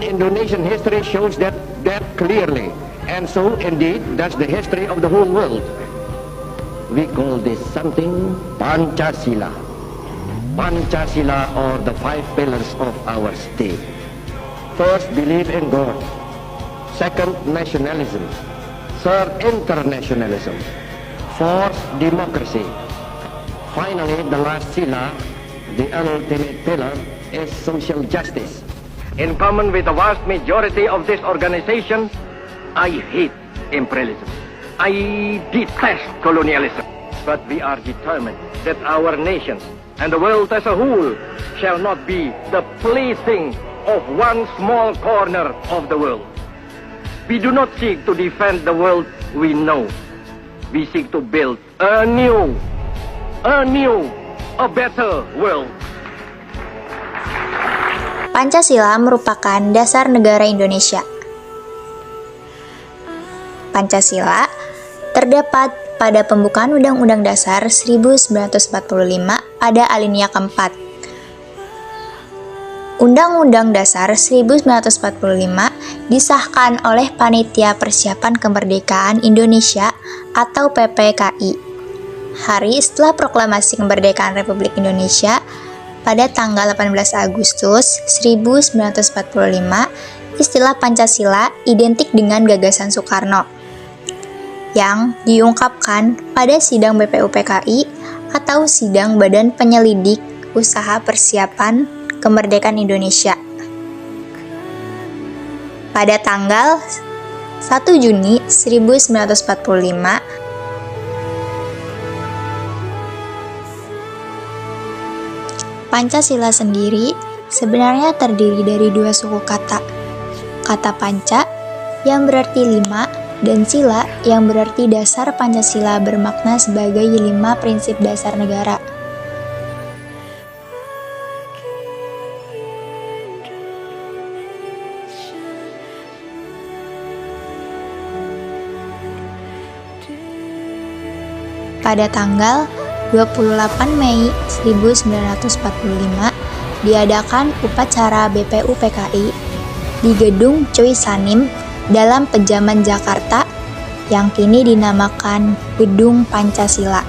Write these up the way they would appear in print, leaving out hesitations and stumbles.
Indonesian history shows that clearly, and so indeed does the history of the whole world. We call this something Pancasila. Pancasila, or the 5 pillars of our state. First, belief in God. Second, nationalism. Third, internationalism. Fourth, democracy. Finally, the last sila, the ultimate pillar, is social justice. In common with the vast majority of this organization, I hate imperialism. I detest colonialism. But we are determined that our nations and the world as a whole shall not be the plaything of one small corner of the world. We do not seek to defend the world we know. We seek to build a better world. Pancasila merupakan dasar negara Indonesia. Pancasila terdapat pada pembukaan Undang-Undang Dasar 1945 pada alinea keempat. Undang-Undang Dasar 1945 disahkan oleh Panitia Persiapan Kemerdekaan Indonesia atau PPKI. Hari setelah Proklamasi Kemerdekaan Republik Indonesia pada tanggal 18 Agustus 1945, istilah Pancasila identik dengan gagasan Soekarno yang diungkapkan pada sidang BPUPKI atau Sidang Badan Penyelidik Usaha Persiapan Kemerdekaan Indonesia. Pada tanggal 1 Juni 1945, Pancasila sendiri sebenarnya terdiri dari 2 suku kata. Kata panca yang berarti 5 dan sila yang berarti dasar. Pancasila bermakna sebagai 5 prinsip dasar negara. Pada tanggal 28 Mei 1945 diadakan upacara BPUPKI di Gedung Choi Sanim dalam Pejaman Jakarta yang kini dinamakan Gedung Pancasila.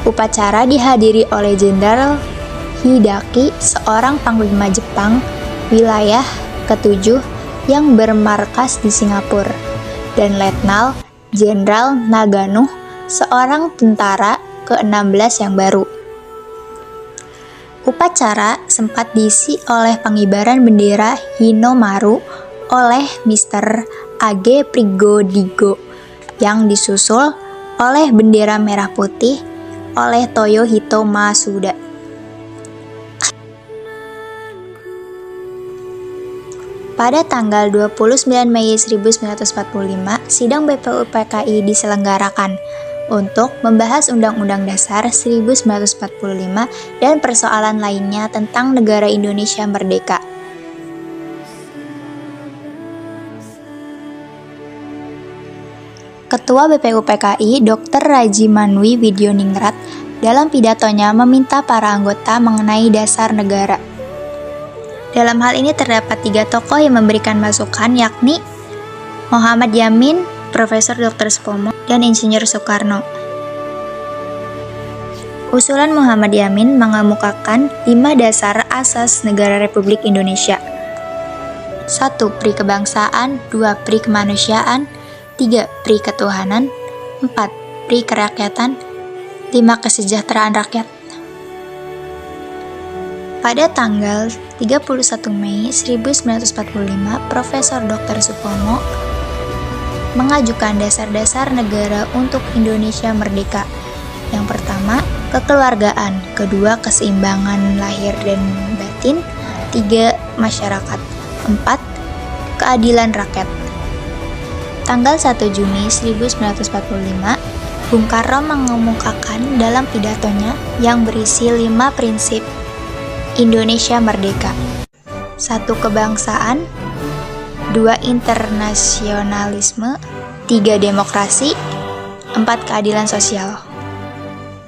Upacara dihadiri oleh Jenderal Hidaki, seorang panglima Jepang wilayah ke-7 yang bermarkas di Singapura, dan Letnan Jenderal Nagano, seorang tentara ke-16 yang baru. Upacara sempat diisi oleh pengibaran bendera Hinomaru oleh Mr. A.G. Prigodigo yang disusul oleh bendera merah putih oleh Toyohito Masuda. Pada tanggal 29 Mei 1945, sidang BPUPKI diselenggarakan untuk membahas Undang-Undang Dasar 1945 dan persoalan lainnya tentang negara Indonesia merdeka. Ketua BPUPKI Dr. Raji Manwi Widyoningrat dalam pidatonya meminta para anggota mengenai dasar negara. Dalam hal ini terdapat 3 tokoh yang memberikan masukan, yakni Muhammad Yamin, Profesor Dr. Supomo, dan Insinyur Soekarno. Usulan Muhammad Yamin mengemukakan 5 dasar asas negara Republik Indonesia. 1. Pri kebangsaan, 2. Pri kemanusiaan, 3. Pri ketuhanan, 4. Pri kerakyatan, 5. Kesejahteraan rakyat. Pada tanggal 31 Mei 1945, Profesor Dr. Supomo mengajukan dasar-dasar negara untuk Indonesia merdeka. Yang pertama, kekeluargaan, kedua, keseimbangan lahir dan batin, 3. Masyarakat, 4. Keadilan rakyat. Tanggal 1 Juni 1945, Bung Karno mengemukakan dalam pidatonya yang berisi 5 prinsip Indonesia merdeka. 1. Kebangsaan, 2. Internasionalisme, 3. Demokrasi, 4. Keadilan sosial,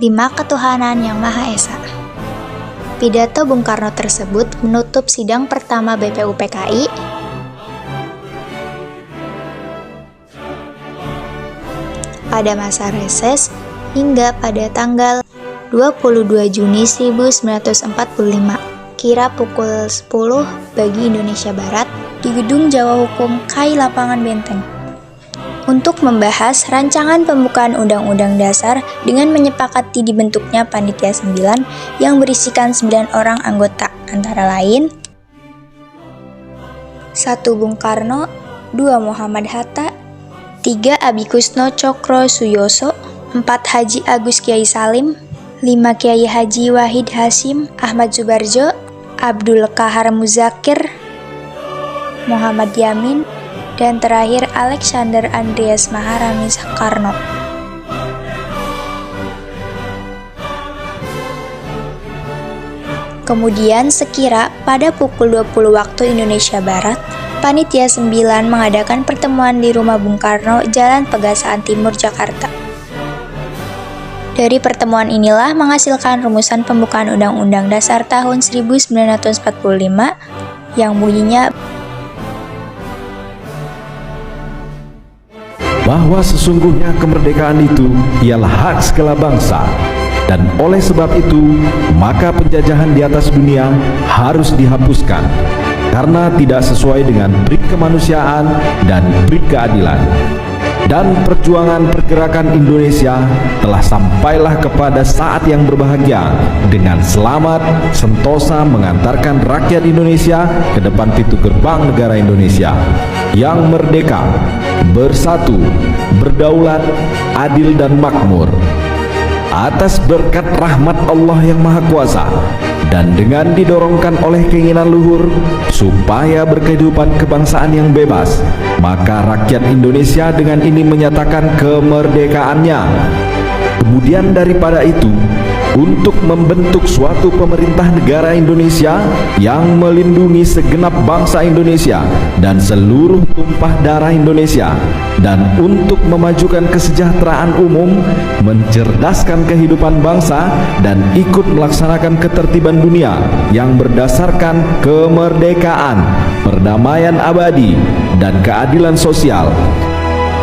5. Ketuhanan yang Maha Esa. Pidato Bung Karno tersebut menutup sidang pertama BPUPKI pada masa reses hingga pada tanggal 22 Juni 1945, kira pukul 10 bagi Indonesia Barat, di Gedung Jawa Hukum KAI Lapangan Benteng, untuk membahas rancangan pembukaan Undang-Undang Dasar dengan menyepakati dibentuknya Panitia 9 yang berisikan 9 orang anggota, antara lain 1. Bung Karno, 2. Muhammad Hatta, 3. Abikusno Cokro Suyoso, 4. Haji Agus Kiai Salim, 5. Kiai Haji Wahid Hasyim Ahmad Subarjo, Abdul Kahar Muzakir, Muhammad Yamin, dan terakhir Alexander Andreas Maharani Soekarno. Kemudian sekira pada pukul 20 waktu Indonesia Barat, Panitia 9 mengadakan pertemuan di rumah Bung Karno, Jalan Pegasaan Timur, Jakarta. Dari pertemuan inilah menghasilkan rumusan pembukaan Undang-Undang Dasar tahun 1945 yang bunyinya bahwa sesungguhnya kemerdekaan itu ialah hak segala bangsa, dan oleh sebab itu maka penjajahan di atas dunia harus dihapuskan karena tidak sesuai dengan peri kemanusiaan dan peri keadilan. Dan perjuangan pergerakan Indonesia telah sampailah kepada saat yang berbahagia dengan selamat sentosa mengantarkan rakyat Indonesia ke depan pintu gerbang negara Indonesia yang merdeka, bersatu, berdaulat, adil dan makmur. Atas berkat rahmat Allah yang Maha Kuasa dan dengan didorongkan oleh keinginan luhur supaya berkehidupan kebangsaan yang bebas, maka rakyat Indonesia dengan ini menyatakan kemerdekaannya. Kemudian daripada itu, untuk membentuk suatu pemerintah negara Indonesia yang melindungi segenap bangsa Indonesia dan seluruh tumpah darah Indonesia, dan untuk memajukan kesejahteraan umum, mencerdaskan kehidupan bangsa, dan ikut melaksanakan ketertiban dunia yang berdasarkan kemerdekaan, perdamaian abadi, dan keadilan sosial.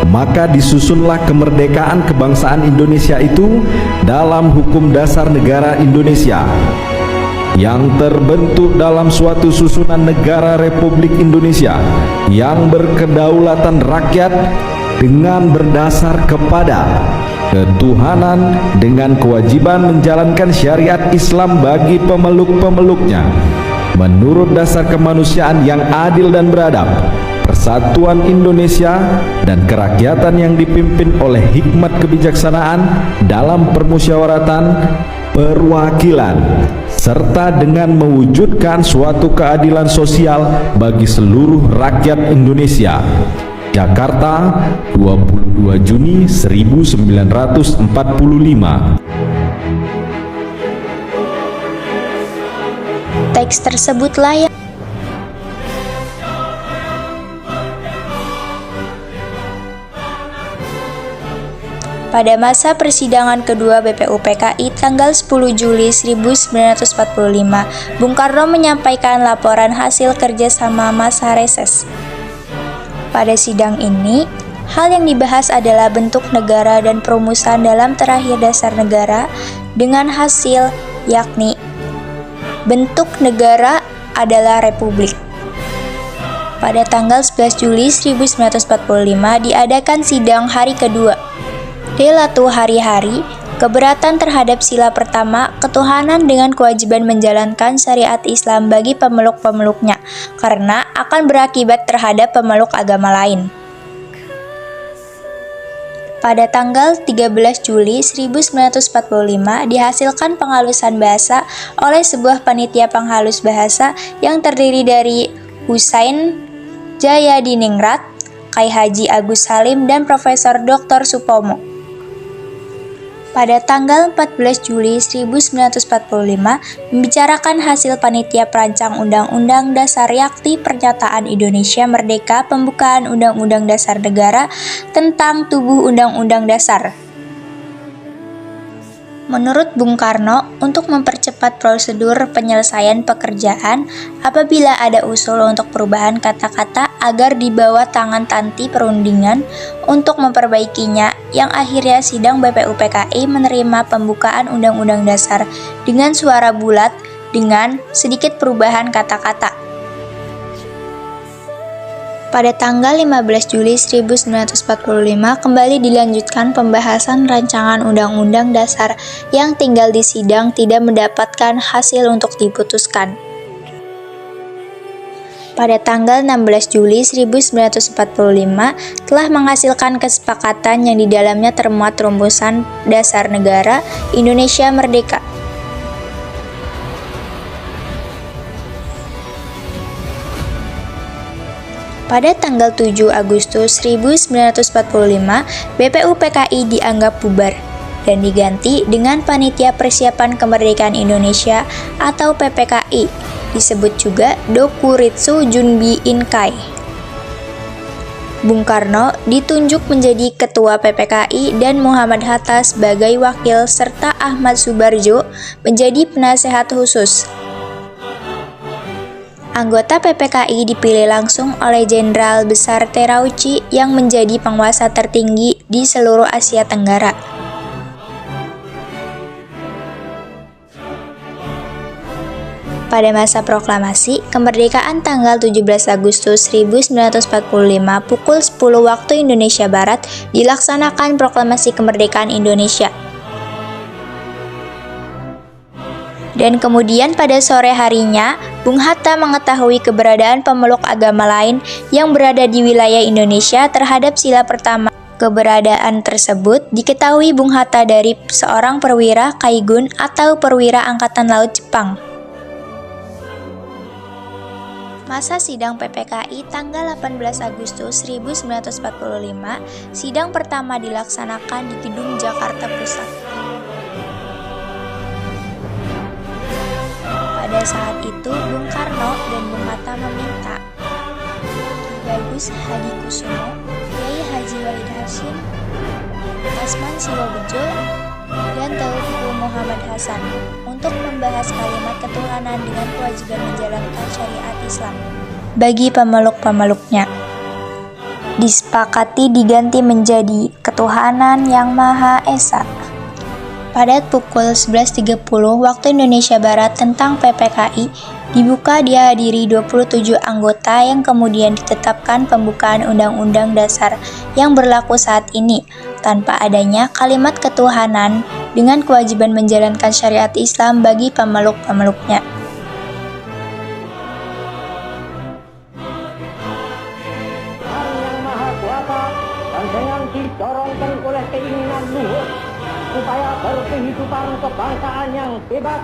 Maka disusunlah kemerdekaan kebangsaan Indonesia itu dalam Hukum Dasar Negara Indonesia yang terbentuk dalam suatu susunan negara Republik Indonesia yang berkedaulatan rakyat dengan berdasar kepada ketuhanan dengan kewajiban menjalankan syariat Islam bagi pemeluk-pemeluknya menurut dasar kemanusiaan yang adil dan beradab, persatuan Indonesia dan kerakyatan yang dipimpin oleh hikmat kebijaksanaan dalam permusyawaratan perwakilan, serta dengan mewujudkan suatu keadilan sosial bagi seluruh rakyat Indonesia. Jakarta, 22 Juni 1945. teks tersebutlah yang pada masa persidangan kedua BPUPKI tanggal 10 Juli 1945, Bung Karno menyampaikan laporan hasil kerjasama masa reses. Pada sidang ini, hal yang dibahas adalah bentuk negara dan perumusan dalam terakhir dasar negara dengan hasil yakni bentuk negara adalah republik. Pada tanggal 11 Juli 1945 diadakan sidang hari kedua. Delatu hari-hari, keberatan terhadap sila pertama, ketuhanan dengan kewajiban menjalankan syariat Islam bagi pemeluk-pemeluknya, karena akan berakibat terhadap pemeluk agama lain. Pada tanggal 13 Juli 1945 dihasilkan penghalusan bahasa oleh sebuah panitia penghalus bahasa yang terdiri dari Husain Jayadiningrat, Kai Haji Agus Salim, dan Profesor Dr. Supomo. Pada tanggal 14 Juli 1945 membicarakan hasil panitia perancang Undang-Undang Dasar yakni Pernyataan Indonesia Merdeka Pembukaan Undang-Undang Dasar Negara tentang Tubuh Undang-Undang Dasar. Menurut Bung Karno, untuk mempercepat prosedur penyelesaian pekerjaan, apabila ada usul untuk perubahan kata-kata agar dibawa tangan tanti perundingan untuk memperbaikinya, yang akhirnya sidang BPUPKI menerima pembukaan Undang-Undang Dasar dengan suara bulat dengan sedikit perubahan kata-kata. Pada tanggal 15 Juli 1945 kembali dilanjutkan pembahasan rancangan Undang-Undang Dasar yang tinggal di sidang tidak mendapatkan hasil untuk diputuskan. Pada tanggal 16 Juli 1945 telah menghasilkan kesepakatan yang di dalamnya termuat rumusan dasar negara Indonesia Merdeka. Pada tanggal 7 Agustus 1945, BPUPKI dianggap bubar dan diganti dengan Panitia Persiapan Kemerdekaan Indonesia atau PPKI, disebut juga Dokuritsu Junbi Inkai. Bung Karno ditunjuk menjadi Ketua PPKI dan Muhammad Hatta sebagai wakil serta Ahmad Subarjo menjadi penasehat khusus. Anggota PPKI dipilih langsung oleh Jenderal Besar Terauchi yang menjadi penguasa tertinggi di seluruh Asia Tenggara. Pada masa proklamasi kemerdekaan tanggal 17 Agustus 1945 pukul 10 waktu Indonesia Barat dilaksanakan proklamasi kemerdekaan Indonesia. Dan kemudian pada sore harinya, Bung Hatta mengetahui keberadaan pemeluk agama lain yang berada di wilayah Indonesia terhadap sila pertama. Keberadaan tersebut diketahui Bung Hatta dari seorang perwira Kaigun atau perwira Angkatan Laut Jepang. Masa sidang PPKI tanggal 18 Agustus 1945, sidang pertama dilaksanakan di Gedung Jakarta Pusat. Pada saat itu, Bung Karno dan Bung Hatta meminta Ki Bagus Hadikusumo, Kiai Haji Wahid Hasyim, Asman Siwobejo, dan Taufikur Muhammad Hasan untuk membahas kalimat ketuhanan dengan kewajiban menjalankan syariat Islam bagi pemeluk-pemeluknya. Disepakati diganti menjadi ketuhanan yang Maha Esa. Pada pukul 11.30 waktu Indonesia Barat tentang PPKI dibuka dihadiri 27 anggota yang kemudian ditetapkan pembukaan Undang-Undang Dasar yang berlaku saat ini tanpa adanya kalimat ketuhanan dengan kewajiban menjalankan syariat Islam bagi pemeluk-pemeluknya. Yang Maha Kuasa dan dengan didorongkan oleh keinginan luhur supaya berkehidupan kebangsaan yang bebas,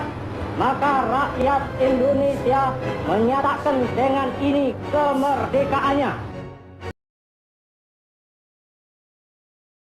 maka rakyat Indonesia menyatakan dengan ini kemerdekaannya.